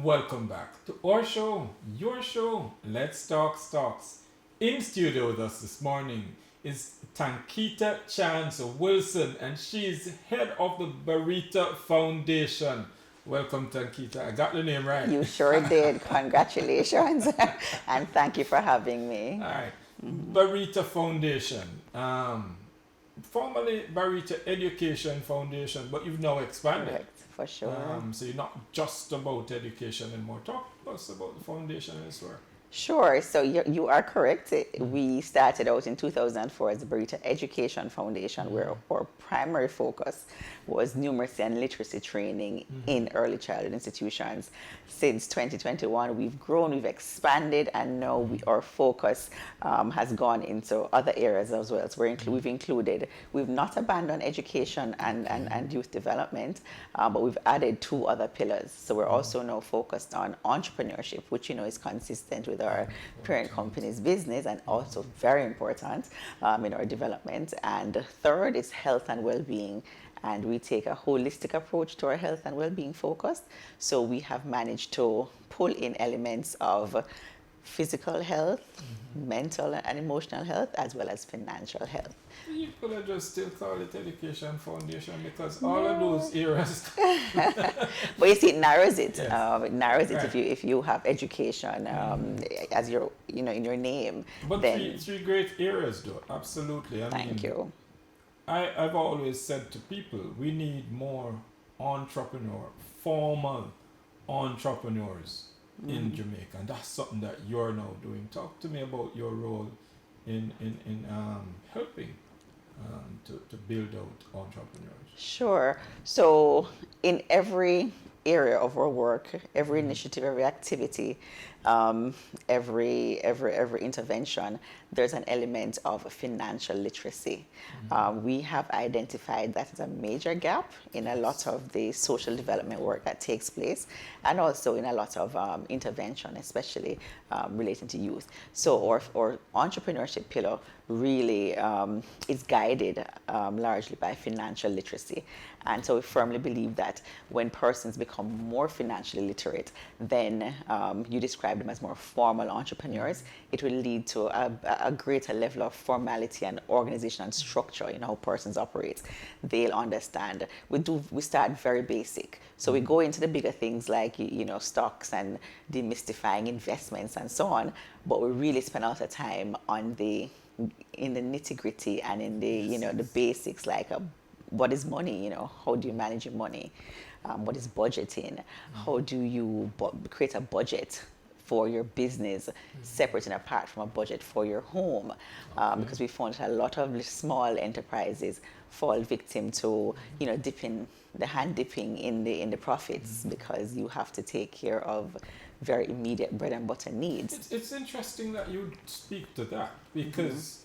welcome back to our show, your show, Let's Talk Stocks. In studio with us this morning is Tanketa C Wilson, and she's head of the Barita Foundation. Welcome, Tanketa. I got the name right. You sure did. Congratulations. And thank you for having me. All right. Barita Foundation. Formerly Barita Education Foundation, but you've now expanded. Correct, for sure. So you're not just about education anymore. Talk to us about the foundation as well. Sure. So you are correct. We started out in 2004 as the Barita Education Foundation, where our primary focus was numeracy and literacy training in early childhood institutions. Since 2021, we've grown, we've expanded, and now our focus has gone into other areas as well. So we've not abandoned education and youth development, but we've added two other pillars. So we're also now focused on entrepreneurship, which is consistent with our parent company's business and also very important in our development. And third is health and well-being. And we take a holistic approach to our health and well-being focus. So we have managed to pull in elements of physical health, mental and emotional health, as well as financial health. You could have just still call it Education Foundation because all of those areas. But you see, it narrows it. Yes. It narrows it Right. if you have education as your in your name. But then three great areas, though. Absolutely. thank you. I've always said to people, we need more formal entrepreneurs in Jamaica, and that's something that you're now doing. Talk to me about your role in helping to build out entrepreneurs. Sure. So in every area of our work, every initiative, every activity, every intervention, there's an element of financial literacy. We have identified that as a major gap in a lot of the social development work that takes place, and also in a lot of intervention, especially relating to youth. So our entrepreneurship pillar really is guided largely by financial literacy. And so we firmly believe that when persons become more financially literate, then you describe them as more formal entrepreneurs, it will lead to a greater level of formality and organization and structure in how persons operate. They'll understand. We start very basic. So we go into the bigger things like stocks and demystifying investments and so on, but we really spend a lot of time in the nitty-gritty and in the the basics, like what is money, how do you manage your money, what is budgeting, how do you create a budget for your business separate and apart from a budget for your home, because we found that a lot of small enterprises fall victim to dipping in the profits because you have to take care of very immediate bread and butter needs. It's interesting that you speak to that because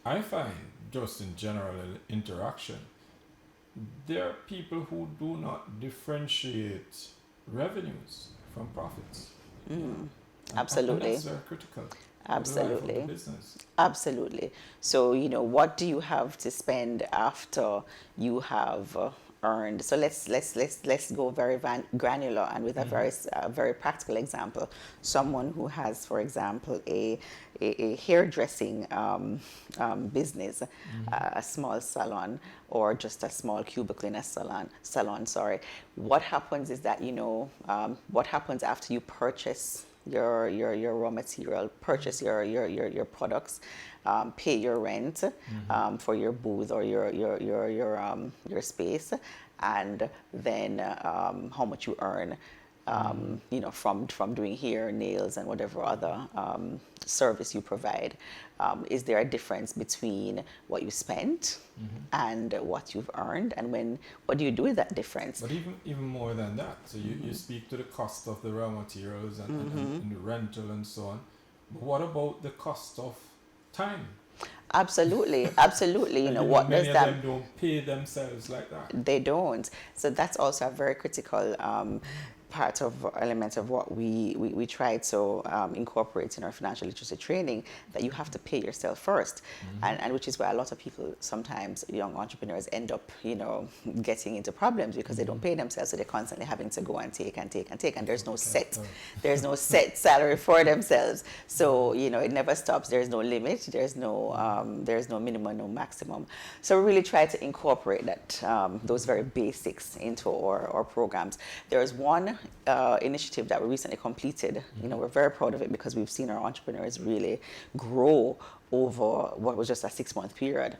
I find just in general interaction, there are people who do not differentiate revenues from profits. Absolutely. And that's very critical. Absolutely. For the business. Absolutely. So, what do you have to spend after you have earned? So let's go very granular and with a very practical example. Someone who has, for example, a hairdressing business, a small salon, or just a small cubicle in a salon. Sorry. What happens is that what happens after you purchase your raw material, purchase your products, pay your rent for your booth or your space, and then how much you earn from doing hair, nails, and whatever other service you provide. Is there a difference between what you spent and what you've earned, and what do you do with that difference? But even more than that, so you speak to the cost of the raw materials and the rental and so on. But what about the cost of time? Absolutely. What many does of that? them don't pay themselves like that. They don't. So that's also a very critical part of elements of what we try to incorporate in our financial literacy training, that you have to pay yourself first, and which is why a lot of people, sometimes young entrepreneurs, end up getting into problems because they don't pay themselves, so they're constantly having to go and take, and there's no set salary for themselves, so it never stops. There's no limit, there's no minimum, no maximum. So we really try to incorporate that, those very basics into our programs. There's one initiative that we recently completed. We're very proud of it because we've seen our entrepreneurs really grow over what was just a 6-month period,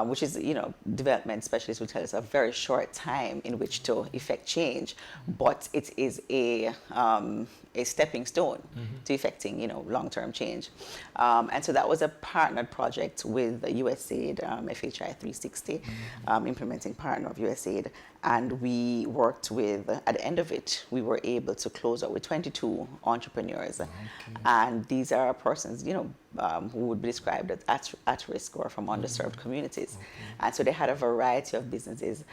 which is, development specialists will tell us, a very short time in which to effect change, but it is a stepping stone to effecting, long-term change. And so that was a partnered project with USAID, FHI 360, implementing partner of USAID. And we worked with, at the end of it, we were able to close out with 22 entrepreneurs. Okay. And these are persons, who would be described as at risk or from underserved communities. Okay. And so they had a variety of businesses.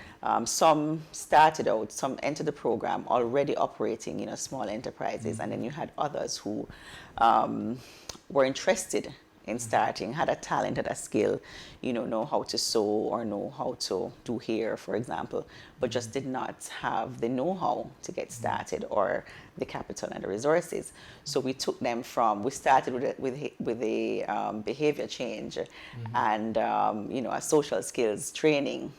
Some started out, some entered the program already operating, small enterprises. And then you had others who were interested in starting, had a talent, had a skill, know how to sew or know how to do hair, for example, but just did not have the know-how to get started or the capital and the resources. So we took them we started with a behavior change and, a social skills training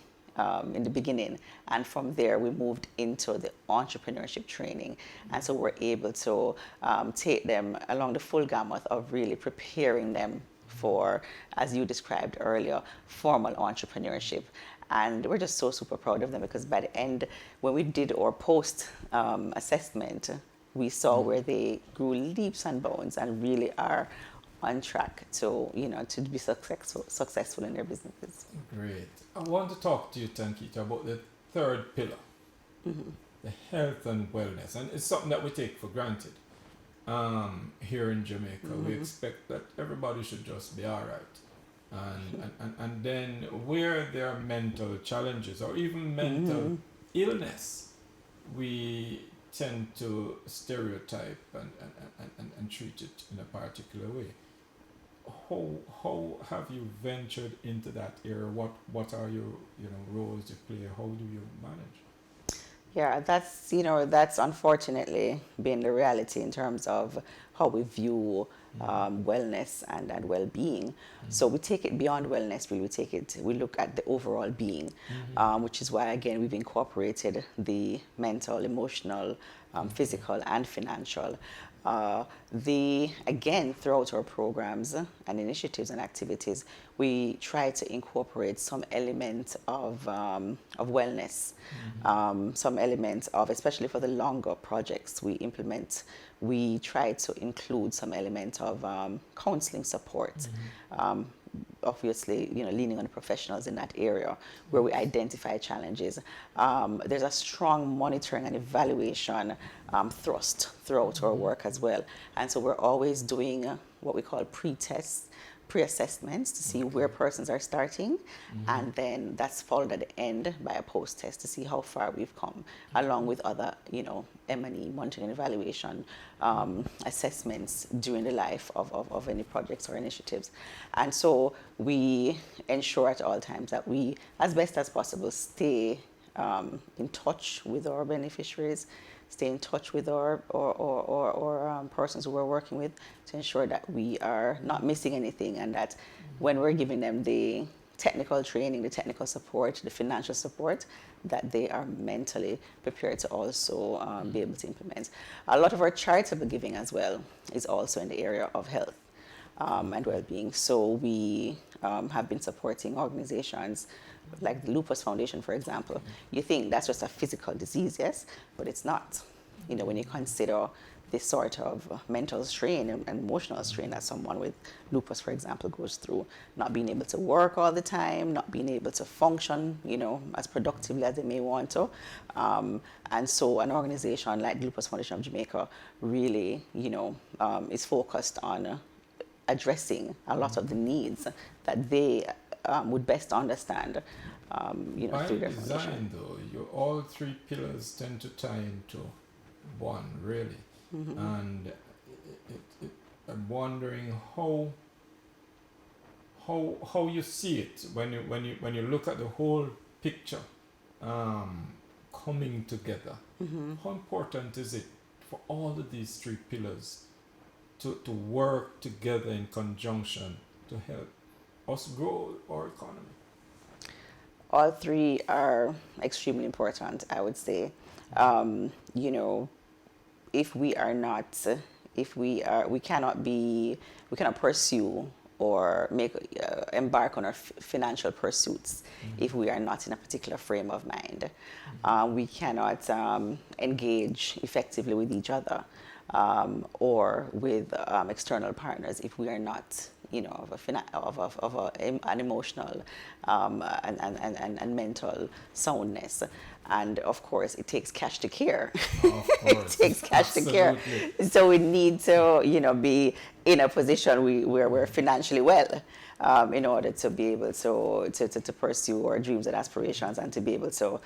in the beginning, and from there we moved into the entrepreneurship training, and so we're able to take them along the full gamut of really preparing them for, as you described earlier, formal entrepreneurship. And we're just so super proud of them, because by the end, when we did our post assessment, we saw where they grew leaps and bounds and really are on track to to be successful in their businesses. Great. I want to talk to you, Tanketa, about the third pillar, the health and wellness, and it's something that we take for granted. Here in Jamaica, we expect that everybody should just be all right, and then where there are mental challenges or even mental illness, we tend to stereotype and treat it in a particular way. How have you ventured into that area? What are your roles you play? How do you manage? Yeah, that's unfortunately been the reality in terms of how we view wellness and well-being. So we take it beyond wellness. We look at the overall being, which is why, again, we've incorporated the mental, emotional, physical, and financial. Again, throughout our programs and initiatives and activities, we try to incorporate some element of wellness, some elements of, especially for the longer projects we implement, we try to include some element of counseling support. Obviously, leaning on the professionals in that area where we identify challenges. There's a strong monitoring and evaluation thrust throughout our work as well. And so we're always doing what we call pre-assessments to see where persons are starting, and then that's followed at the end by a post-test to see how far we've come, along with other, M&E, monitoring and evaluation assessments during the life of any projects or initiatives. And so we ensure at all times that we, as best as possible, stay in touch with our beneficiaries, stay in touch with our persons who we're working with, to ensure that we are not missing anything, and that when we're giving them the technical training, the technical support, the financial support, that they are mentally prepared to also be able to implement. A lot of our charitable giving as well is also in the area of health and well-being. So we have been supporting organizations like the Lupus Foundation, for example. You think that's just a physical disease, yes, but it's not. When you consider this sort of mental strain and emotional strain that someone with lupus, for example, goes through, not being able to work all the time, not being able to function, as productively as they may want to. And so an organization like the Lupus Foundation of Jamaica really, is focused on addressing a lot of the needs that they would best understand, By through their design, foundation. though, all three pillars tend to tie into one really. And I'm wondering how you see it when you look at the whole picture coming together. How important is it for all of these three pillars to work together in conjunction to help us grow our economy? All three are extremely important, I would say. You know, if we are not, if we cannot be, we cannot pursue or embark on our financial pursuits if we are not in a particular frame of mind. We cannot engage effectively with each other or with external partners if we are not, you know, an emotional and mental soundness. And of course, it takes cash to care. Of It course. takes cash to care. Absolutely. So we need to, you know, be in a position where we're financially well in order to be able to pursue our dreams and aspirations, and to be able to,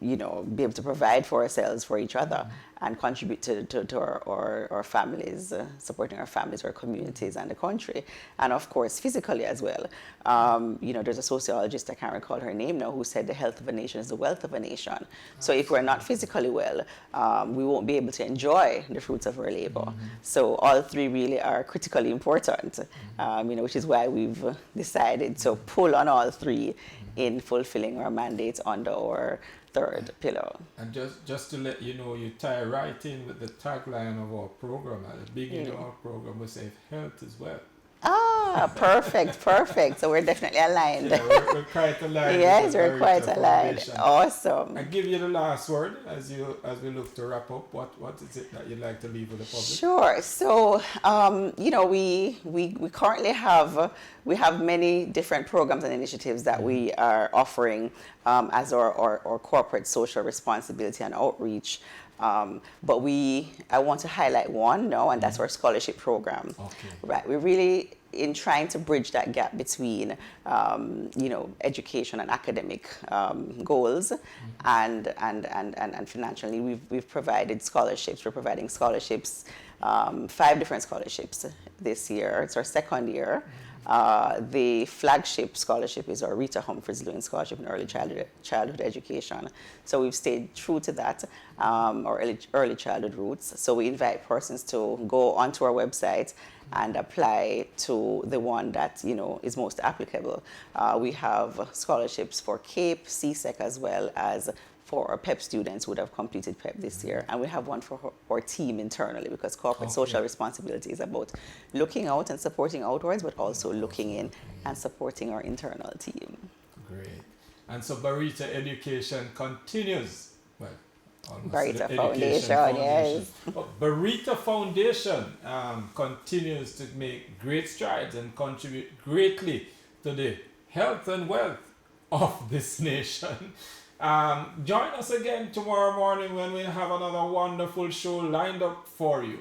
you know, be able to provide for ourselves, for each other, and contribute to our families, supporting our families, our communities, and the country. And of course, physically as well. You know, there's a sociologist, I can't recall her name now, who said the health of a nation is the wealth of a nation. So if we're not physically well, we won't be able to enjoy the fruits of our labor. So all three really are critically important, you know, which is why we've decided to pull on all three in fulfilling our mandates under our third pillar. And just to let you know, you tie right in with the tagline of our program. At the beginning of our program, we say health is wealth. Ah, perfect, perfect. So we're definitely aligned. Yeah, we're quite aligned. Yes, with the we're quite Barita aligned. Foundation. Awesome. I give you the last word as we look to wrap up. What is it that you'd like to leave with the public? Sure. So, you know, we currently have many different programs and initiatives that we are offering as our corporate social responsibility and outreach. But I want to highlight one now, and that's our scholarship program. Okay. Right. We're really in trying to bridge that gap between, you know, education and academic goals, and financially, we've provided scholarships. We're providing scholarships, 5 different scholarships this year. It's our second year. The flagship scholarship is our Rita Humphreys Lewin Scholarship in Early Childhood Education. So we've stayed true to that, our early childhood roots. So we invite persons to go onto our website and apply to the one that, you know, is most applicable. We have scholarships for CAPE, CSEC, as well as for our PEP students who would have completed PEP this year. And we have one for our team internally, because corporate social responsibility is about looking out and supporting outwards, but also looking in and supporting our internal team. Great. And so Barita Education continues. Well, almost Barita the Foundation, Education yes. But Barita Foundation continues to make great strides and contribute greatly to the health and wealth of this nation. Join us again tomorrow morning when we have another wonderful show lined up for you.